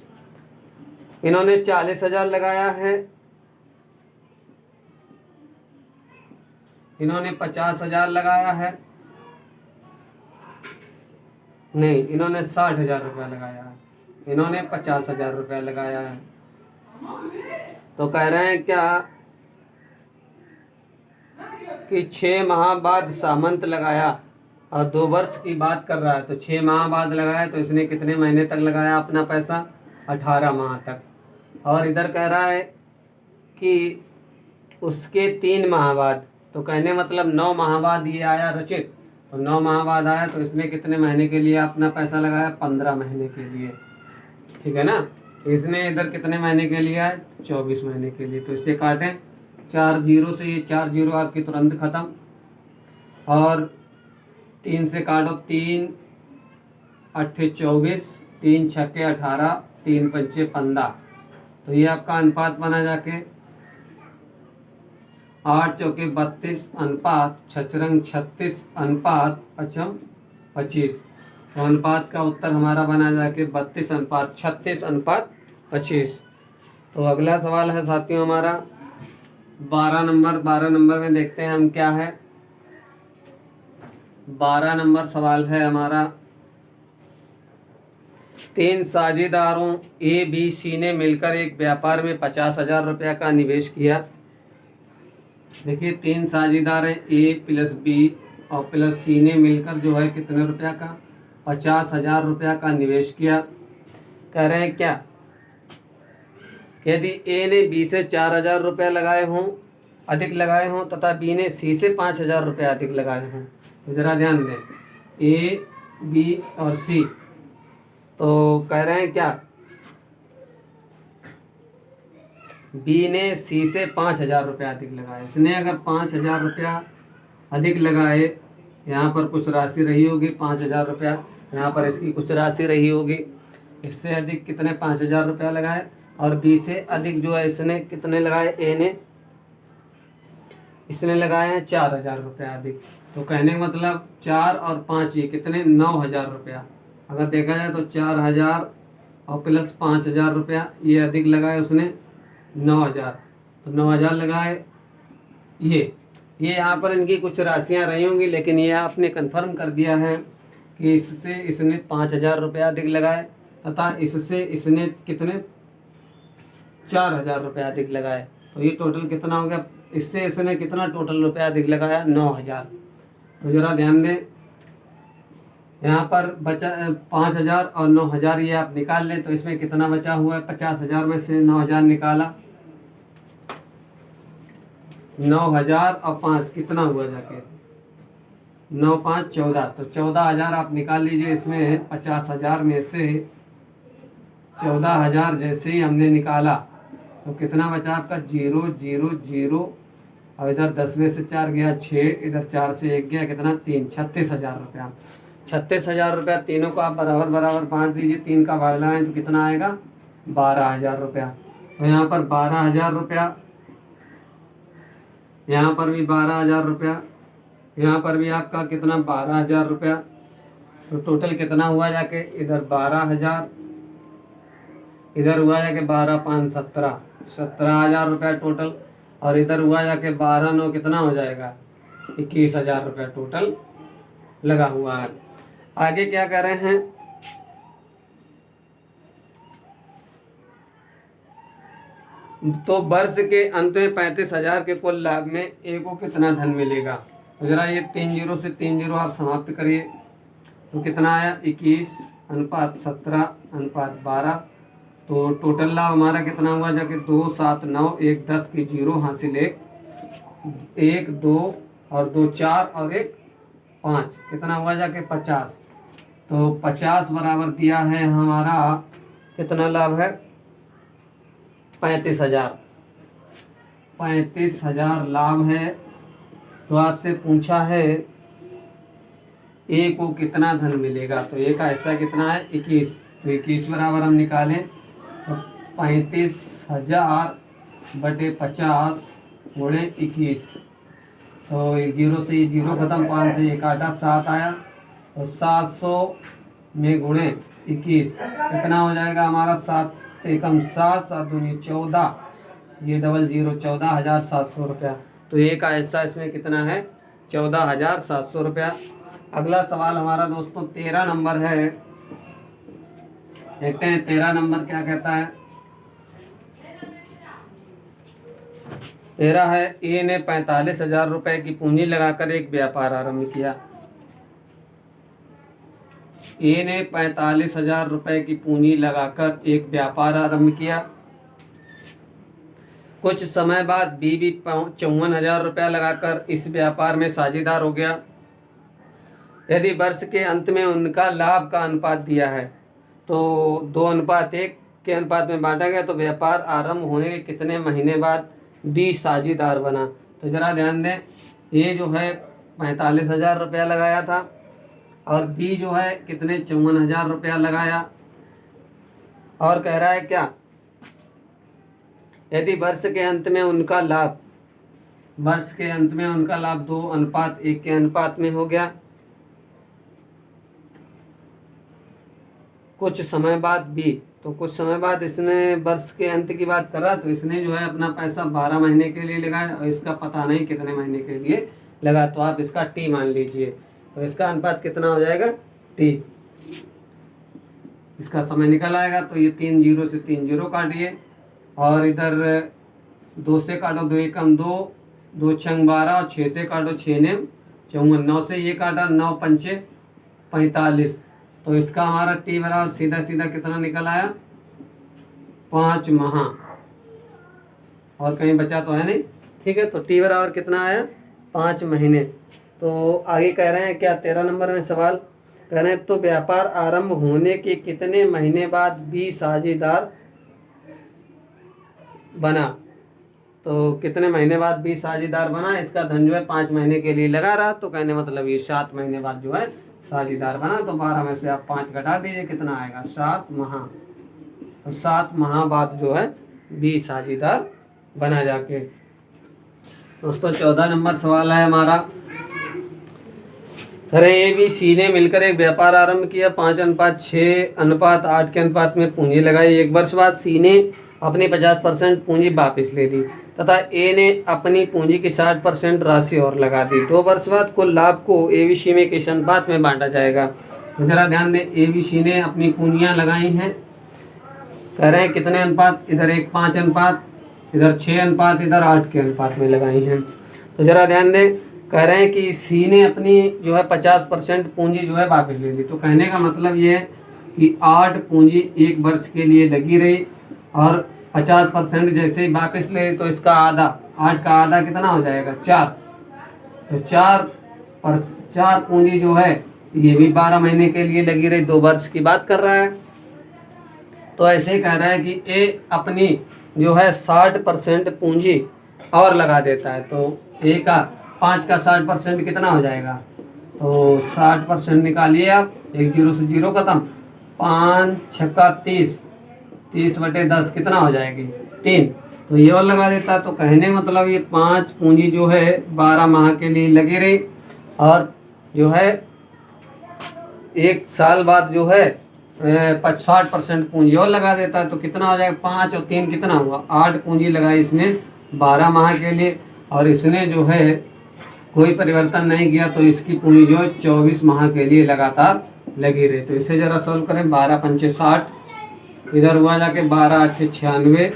इन्होंने 40,000 लगाया है, इन्होंने 50,000 लगाया है, नहीं इन्होंने 60,000 रुपया लगाया है, इन्होंने 50,000 रुपया लगाया है। तो कह रहे हैं क्या कि 6 माह बाद सामंत लगाया और 2 वर्ष की बात कर रहा है, तो 6 माह बाद लगाया तो इसने कितने महीने तक लगाया अपना पैसा, 18 माह तक। और इधर कह रहा है कि उसके 3 माह बाद, तो कहने मतलब 9 माह बाद ये आया रचित, तो 9 माह बाद आया तो इसने कितने महीने के लिए अपना पैसा लगाया, 15 महीने के लिए, ठीक है ना। इसने इधर कितने महीने के लिए आया, 24 महीने के लिए। तो इससे काटें 4 जीरो से, ये 4 जीरो आपकी तुरंत खत्म, और 3 से काटो, 3 अट्ठे 24, 3 छक्के 18, 3 पंचे 15, तो ये आपका अनुपात बना जाके 8 चौके 32 अनुपात 6 36 अनुपात 25। तो अनुपात का उत्तर हमारा बना जाके 32 अनुपात 36 अनुपात 25। तो अगला सवाल है साथियों हमारा 12 नंबर। 12 नंबर में देखते हैं हम क्या है। 12 नंबर सवाल है हमारा, 3 साझेदारों ए बी सी ने मिलकर एक व्यापार में 50,000 रुपया का निवेश किया। देखिए 3 साझेदार हैं, ए प्लस बी और प्लस सी ने मिलकर जो है कितने रुपया का, 50,000 रुपया का निवेश किया। कह रहे हैं क्या, यदि ए ने बी से 4,000 रुपया लगाए हों, अधिक लगाए हों, तथा बी ने सी से 5,000 रुपया अधिक लगाए हों, तो जरा ध्यान दें, ए बी और सी, तो कह रहे हैं क्या, बी ने सी से 5,000 रुपया अधिक लगाए। इसने अगर 5,000 रुपया अधिक लगाए, यहाँ पर कुछ राशि रही होगी 5,000 रुपया, यहाँ पर इसकी कुछ राशि रही होगी, इससे अधिक कितने 5,000 रुपया लगाए, और बी से अधिक जो है इसने कितने लगाए, ए ने, इसने लगाए हैं 4,000 रुपया अधिक। तो कहने का मतलब 4 और 5 ये कितने, 9,000 रुपया। अगर देखा जाए तो 4,000 और प्लस 5,000 रुपया ये अधिक लगाए उसने, 9,000, तो 9,000 लगाए। ये यहाँ पर इनकी कुछ राशियाँ रही होंगी, लेकिन ये आपने कंफर्म कर दिया है कि इससे इसने 5,000 रुपया अधिक लगाए, तथा इससे इसने कितने 4,000 रुपया अधिक लगाए। तो ये टोटल कितना हो गया, इससे इसने कितना टोटल रुपया अधिक लगाया, 9,000। तो जरा ध्यान दें, यहाँ पर बचा 5,000 और 9,000, ये आप निकाल लें तो इसमें कितना बचा हुआ है, 50,000 में से 9,000 निकाला, 9,000 और 5 कितना हुआ जाके, 9 5 14, तो 14,000 आप निकाल लीजिए। इसमें 50,000 में से 14,000 जैसे ही हमने निकाला तो कितना बचा आपका, 0 0 0, और इधर 10 में से 4 गया 6, इधर 4 से 1 गया कितना, 3, 36,000 रुपया। 36,000 रुपया तीनों को आप बराबर बराबर बांट दीजिए, 3 का भाग लगाएं तो कितना आएगा, 12,000 रुपया। तो यहाँ पर 12,000 रुपया, यहाँ पर भी 12,000 रुपया, यहाँ पर भी आपका कितना 12,000 रुपया। तो टोटल कितना हुआ जाके, इधर 12,000, इधर हुआ जाके 12 5 17, 17,000 रुपया टोटल, और इधर हुआ जाके 12 9 कितना हो जाएगा, 21,000 रुपया टोटल लगा हुआ है। आगे क्या कर रहे हैं, तो वर्ष के अंत में 35,000 के कुल लाभ में ए को कितना धन मिलेगा। तो जरा ये 3 जीरो से 3 जीरो आप समाप्त करिए, तो कितना आया, 21 अनुपात 17 अनुपात 12। तो टोटल लाभ हमारा कितना हुआ जाके, 2 7 9 1 10 की जीरो हासिल 1 2 और 2 4 और 1 5, कितना हुआ जाके 50। तो 50 बराबर दिया है हमारा, कितना लाभ है, 35,000, 35,000 लाभ है। तो आपसे पूछा है ए को कितना धन मिलेगा। तो ए का हिस्सा कितना है 21, तो 21 बराबर हम निकालें तो 35,000/50 गुणे 21। तो एक जीरो से ये जीरो खत्म, 5 से 1 काटा 7 आया, तो 700 में गुणे 21 कितना हो जाएगा हमारा 7 एकम 7, 7 दूनी 14, ये डबल जीरो 14,700 रुपया। तो ए का हिस्सा इसमें कितना है 14,700 रुपया। अगला सवाल हमारा दोस्तों 13 नंबर है। देखते हैं 13 नंबर क्या कहता है। 13 है, ए ने 45,000 रुपए की पूंजी लगाकर एक व्यापार आरंभ किया। ए ने 45,000 रुपए की पूंजी लगाकर एक व्यापार आरंभ किया। कुछ समय बाद बी भी 54,000 रुपया लगाकर इस व्यापार में साझेदार हो गया। यदि वर्ष के अंत में उनका लाभ का अनुपात दिया है तो 2:1 के अनुपात में बांटा गया, तो व्यापार आरंभ होने के कितने महीने बाद बी साझेदार बना। तो जरा ध्यान दें, ये जो है 45,000 रुपया लगाया था और बी जो है कितने 54,000 रुपया लगाया, और कह रहा है क्या, यदि वर्ष के अंत में उनका लाभ 2:1 के अनुपात में हो गया। कुछ समय बाद बी, तो कुछ समय बाद इसने वर्ष के अंत की बात करा, तो इसने जो है अपना पैसा 12 महीने के लिए लगाया और इसका पता नहीं कितने महीने के लिए लगा, तो आप इसका टी मान लीजिए। तो इसका अनुपात कितना हो जाएगा टी, इसका समय निकल आएगा। तो ये 3 जीरो से 3 जीरो काटिए और इधर 2 से काटो, 2 एकम 2, 2 छंग 12 और 6 से काटो, 6 ने 54, 9 से ये काटा, 9 पंचे 45। तो इसका हमारा टी बराबर सीधा सीधा कितना निकल आया 5 माह, और कहीं बचा तो है नहीं, ठीक है। तो टी बराबर कितना आया 5 महीने। तो आगे कह रहे हैं क्या 13 नंबर में सवाल कह रहे हैं, तो व्यापार आरंभ होने के कितने महीने बाद बी साझेदार बना। तो कितने महीने बाद बी साझेदार बना, इसका धन जो है 5 महीने के लिए लगा रहा, तो कहने मतलब ये 7 महीने बाद जो है साझेदार बना। तो 12 में से आप 5 घटा दीजिए, कितना आएगा 7 माह। तो 7 माह बाद जो है बी साझेदार बना जाके। दोस्तों 14 नंबर सवाल है हमारा, अरे ए बी सी ने मिलकर एक व्यापार आरंभ किया। 5:6:8 के अनुपात में पूंजी लगाई। 1 वर्ष बाद सी ने अपनी 50% पूंजी वापस ले ली तथा ए ने अपनी पूंजी की 60% राशि और लगा दी। 2 वर्ष बाद कुल लाभ को ए बी सी में किस अनुपात में बांटा जाएगा। तो जरा ध्यान दें, ए बी सी ने अपनी पूंजियां लगाई हैं, कह रहे हैं कितने अनुपात, इधर 1:5 अनुपात, इधर 6 अनुपात, इधर 8 के अनुपात में लगाई हैं। तो जरा ध्यान दें, कह रहे हैं कि सी ने अपनी जो है 50% पूंजी जो है वापस ले ली। तो कहने का मतलब ये है कि 8 पूंजी 1 वर्ष के लिए लगी रही और 50% जैसे ही वापस ले तो इसका आधा, 8 का आधा कितना हो जाएगा 4। तो 4 पूंजी जो है ये भी 12 महीने के लिए लगी रही, 2 वर्ष की बात कर रहा है। तो ऐसे कह रहा है कि ए अपनी जो है 60% पूंजी और लगा देता है। तो ए का 5 का 60% कितना हो जाएगा, तो 60% निकालिए आप, 1 जीरो से जीरो खत्म, 5 छक्का 30, 30/10 कितना हो जाएगी 3। तो ये और लगा देता। तो कहने का मतलब ये 5 पूंजी जो है 12 माह के लिए लगी रही और जो है 1 साल बाद जो है 60% पूंजी और लगा देता है। तो कितना हो जाएगा 5 और 3 कितना हुआ 8 पूंजी लगाई इसने 12 माह के लिए और इसने जो है कोई परिवर्तन नहीं किया, तो इसकी पूंजी जो है 24 माह के लिए लगातार लगी रही। तो इसे जरा सोल्व करें, 12 पंचे 60, इधर हुआ जाके 12 8 96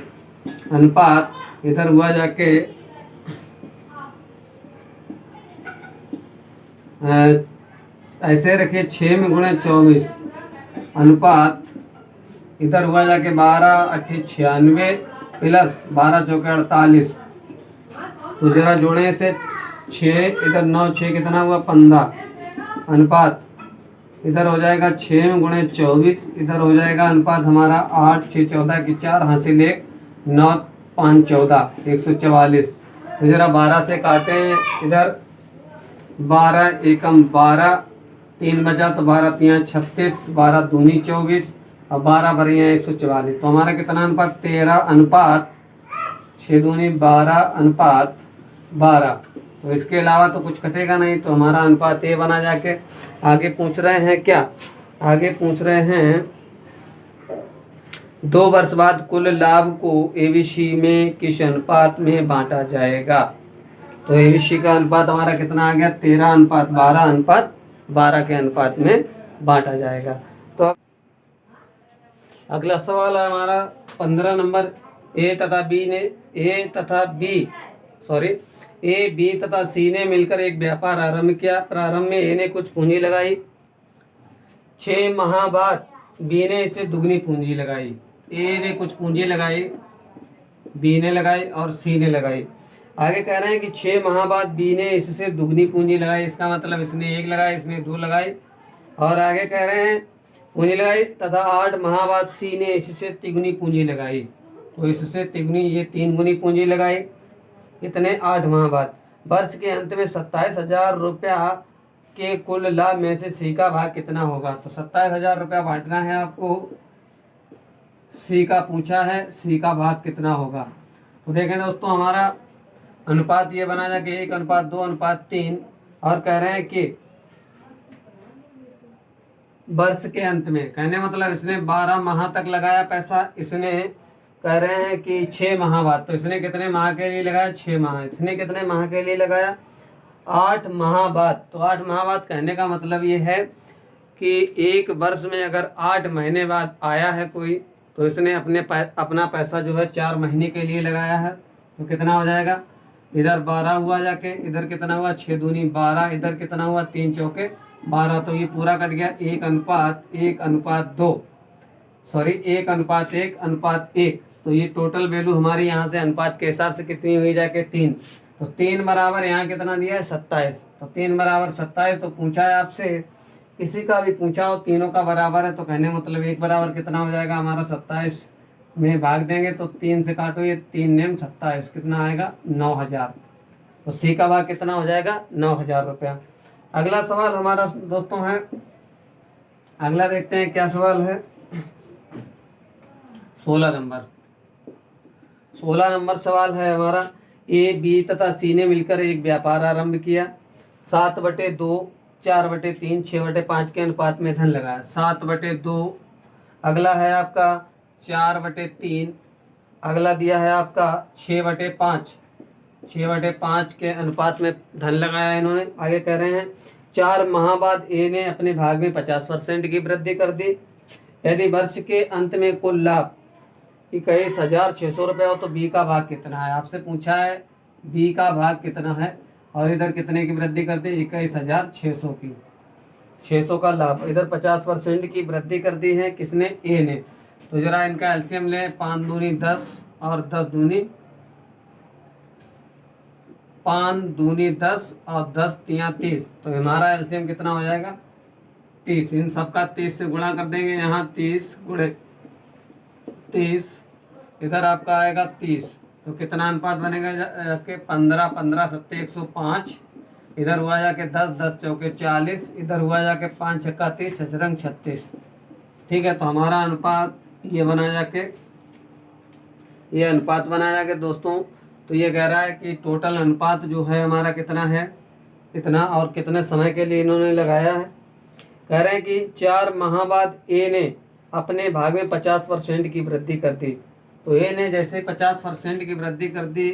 अनुपात, इधर हुआ जाके ऐसे रखिए 6 में गुणे 24 अनुपात, इधर हुआ जाके 12 8 96 प्लस 12 चौके 48। तो जरा जोड़े से 6, इधर 9 6 कितना हुआ 15 अनुपात, इधर हो जाएगा 6 में गुणे 24, इधर हो जाएगा अनुपात हमारा 8 6 14 की 4 हासिल 1 9 5 14 144। तो जरा 12 से काटें, इधर 12 एकम 12 3 बचा तो 12 तिया 36, 12 दूनी 24 और 12 बढ़िया 144। तो हमारा कितना अनुपात 13:6 दूनी 12:12। तो इसके अलावा तो कुछ कटेगा नहीं, तो हमारा अनुपात ये बना। जाके आगे पूछ रहे हैं क्या, आगे पूछ रहे हैं 2 वर्ष बाद कुल लाभ को एबीसी में किस अनुपात में बांटा जाएगा। तो एबीसी का अनुपात हमारा कितना आ गया 13:12 के अनुपात में बांटा जाएगा। तो अगला सवाल है हमारा 15 नंबर। ए बी तथा सी ने मिलकर एक व्यापार आरंभ किया। प्रारंभ में ए ने कुछ पूंजी लगाई, 6 माह बाद बी ने इसे दुगनी पूंजी लगाई। ए ने कुछ पूंजी लगाई, बी ने लगाई और सी ने लगाई। आगे कह रहे हैं कि 6 माह बाद बी ने इससे दुगनी पूंजी लगाई, इसका मतलब इसने 1 लगाई, इसने 2 लगाई। और आगे कह रहे हैं पूंजी लगाई तथा 8 माह बाद सी ने इससे तिगुनी पूंजी लगाई। तो इससे तिगुनी ये 3 गुनी पूंजी लगाई, इतने 8 माह बाद। वर्ष के अंत में 27,000 रुपया के कुल लाभ में से सी का भाग कितना होगा। तो 27,000 रुपया बांटना है आपको, सी का पूछा है, सी का भाग कितना होगा। तो देखें दोस्तों हमारा अनुपात ये बना जाके 1:2:3। और कह रहे हैं कि वर्ष के अंत में, कहने मतलब इसने 12 माह तक लगाया पैसा, इसने कह रहे हैं कि 6 माह बाद। तो इसने कितने माह के लिए लगाया 6 माह, इसने कितने माह के लिए लगाया 8 माह बाद। तो 8 माह बाद कहने का मतलब ये है कि एक वर्ष में अगर 8 महीने बाद आया है कोई, तो इसने अपना पैसा जो है 4 महीने के लिए लगाया है। तो कितना हो जाएगा, इधर 12 हुआ जाके, इधर कितना हुआ 6 दूनी 12, इधर कितना हुआ 3 चौके 12। तो ये पूरा कट गया 1:1:1। तो ये टोटल वैल्यू हमारी यहाँ से अनुपात के हिसाब से कितनी हुई जाके 3। तो 3 बराबर यहाँ कितना दिया है 27। तो 3 बराबर 27। तो पूछा है आपसे, किसी का भी पूछा हो तीनों का बराबर है, तो कहने मतलब 1 बराबर कितना हो जाएगा हमारा 27 में भाग देंगे। तो 3 से काटो, ये 3 नेम 27, कितना आएगा 9,000। तो सी का भाग कितना हो जाएगा 9,000 रुपया। अगला सवाल हमारा दोस्तों है, अगला देखते हैं क्या सवाल है। 16 नंबर सवाल है हमारा। ए बी तथा सी ने मिलकर एक व्यापार आरंभ किया। 7/2, 4/3, 6/5 के अनुपात में धन लगाया। 7/2, अगला है आपका 4/3, अगला दिया है आपका 6/5। 6/5 के अनुपात में धन लगाया इन्होंने। आगे कह रहे हैं 4 माह बाद ए ने अपने भाग में 50% की वृद्धि कर दी। यदि वर्ष के अंत में कुल लाभ 21,600 रुपये हो तो बी का भाग कितना है। आपसे पूछा है बी का भाग कितना है, और इधर कितने की वृद्धि कर दी 21,600 की, 600 का लाभ। इधर 50% की वृद्धि कर दी है किसने, ए ने। तो जरा इनका एलसीएम ले, 5 दूनी 10 और 10 दूनी 10 तिया 30। तो हमारा एलसीएम कितना हो जाएगा 30। इन सबका 30 से गुणा कर देंगे, यहाँ 30 गुणे 30, इधर आपका आएगा 30। तो कितना अनुपात बनेगा आपके 15, 15 7 105, इधर हुआ जाके 10, 10 चौके 40, इधर हुआ जाके 5 छक्का 30, 36। ठीक है, तो हमारा अनुपात ये बना जाके, ये अनुपात बना जाके दोस्तों। तो ये कह रहा है कि टोटल अनुपात जो है हमारा कितना है, इतना, और कितने समय के लिए इन्होंने लगाया है। कह रहे हैं कि 4 माह बाद ए ने अपने भाग में 50% की वृद्धि कर दी। तो ए ने जैसे 50% की वृद्धि कर दी,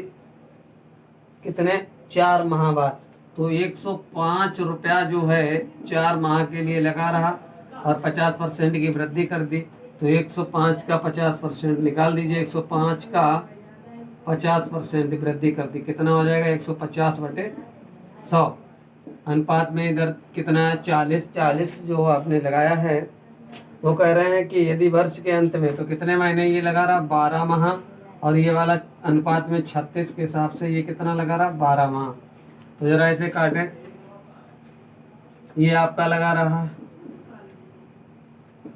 कितने 4 माह बाद, तो 105 रुपया जो है 4 माह के लिए लगा रहा, और 50% की वृद्धि कर दी। तो 105 का 50% निकाल दीजिए, 105 का 50% वृद्धि कर दी, कितना हो जाएगा 150/100। अनुपात में इधर कितना है 40 जो आपने लगाया है। वो कह रहे हैं कि यदि वर्ष के अंत में, तो कितने महीने ये लगा रहा 12 माह, और ये वाला अनुपात में 36 के हिसाब से ये कितना लगा रहा 12 माह। तो जरा ऐसे काटें, ये आपका लगा रहा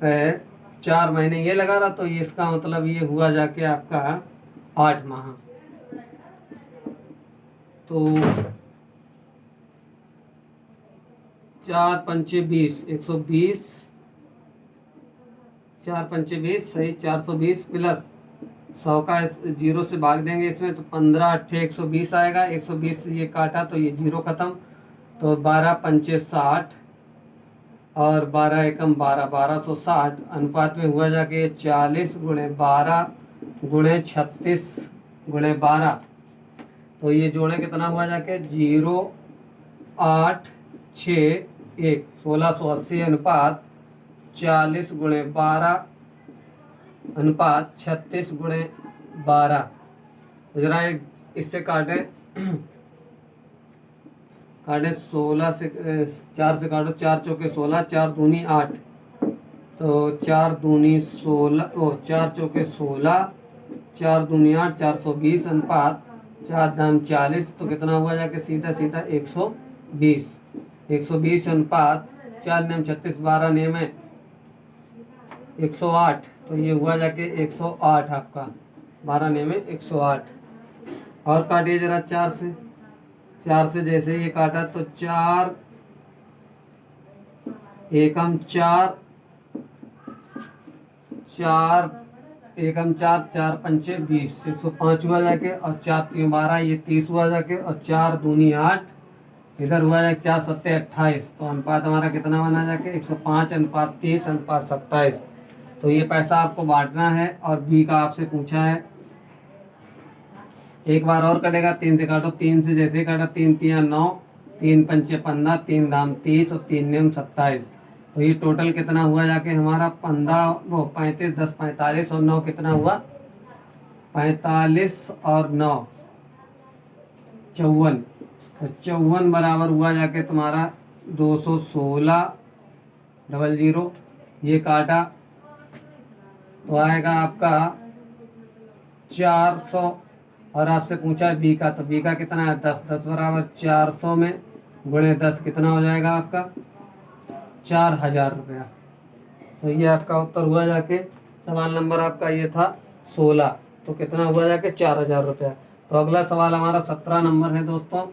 है 4 महीने ये लगा रहा, तो ये इसका मतलब ये हुआ जाके आपका 8 माह। तो 4 पंचे 20, 120, 4 पंचे 20 सही, 420 प्लस 100 का जीरो से भाग देंगे इसमें तो 15 अट्ठे 120 आएगा। 120 से ये काटा तो ये जीरो खत्म, तो 12 पंचे 60 और 12 एकम 12, 1260 अनुपात में हुआ जाके 40 गुणे 12 गुणे 36 गुणे 12, तो ये जोड़े कितना हुआ जाके 0,861, 1680 अनुपात 40 गुणे 12 अनुपात 36 गुणे 12। तो जरा इससे काटे 16 से 4 से काटो, 4 चौके 16, 4 दूनी 8, तो 4 दूनी 16, 4 चौके 16, 4 दूनी 8, 420 अनुपात 4 दाम 40, तो कितना हुआ जाके सीधा सीधा 120, 120 अनुपात 4 नियम 36, 12 नियम है 108, तो ये हुआ जाके 108 आपका, 12 नियम है 108। और काटिए जरा 4 से, 4 से जैसे ये काटा तो 4 एकम 4, 4 एकम 4, 4 पंचे 20, 105 हुआ जाके, और 4 3 12 ये 30 हुआ जाके, और 4 दूनी 8, इधर हुआ जाके 4 सत्ते 28, तो अनुपात हमारा कितना बना जाके 105 अनुपात 30 अनुपात 27। तो ये पैसा आपको बांटना है और बी का आपसे पूछा है। एक बार और कटेगा, 3 से काटो, 3 से जैसे ही काटा 3 तिया 9, 3 पंचे 15, 3 दाम 30 और 3 नियम 27, तो ये टोटल कितना हुआ जाके हमारा 35, 10 45 और 9 कितना हुआ 45 और 9 54, तो 54 बराबर हुआ जाके तुम्हारा 216 00, ये काटा तो आएगा आपका 400। और आपसे पूछा है बी का, तो बी का कितना है 10, 10 बराबर 400 में गुणे 10 कितना हो जाएगा आपका 4000 रुपया। तो ये आपका उत्तर हुआ जाके, सवाल नंबर आपका ये था 16, तो कितना हुआ जाके 4000 रुपया। तो अगला सवाल हमारा 17 नंबर है दोस्तों।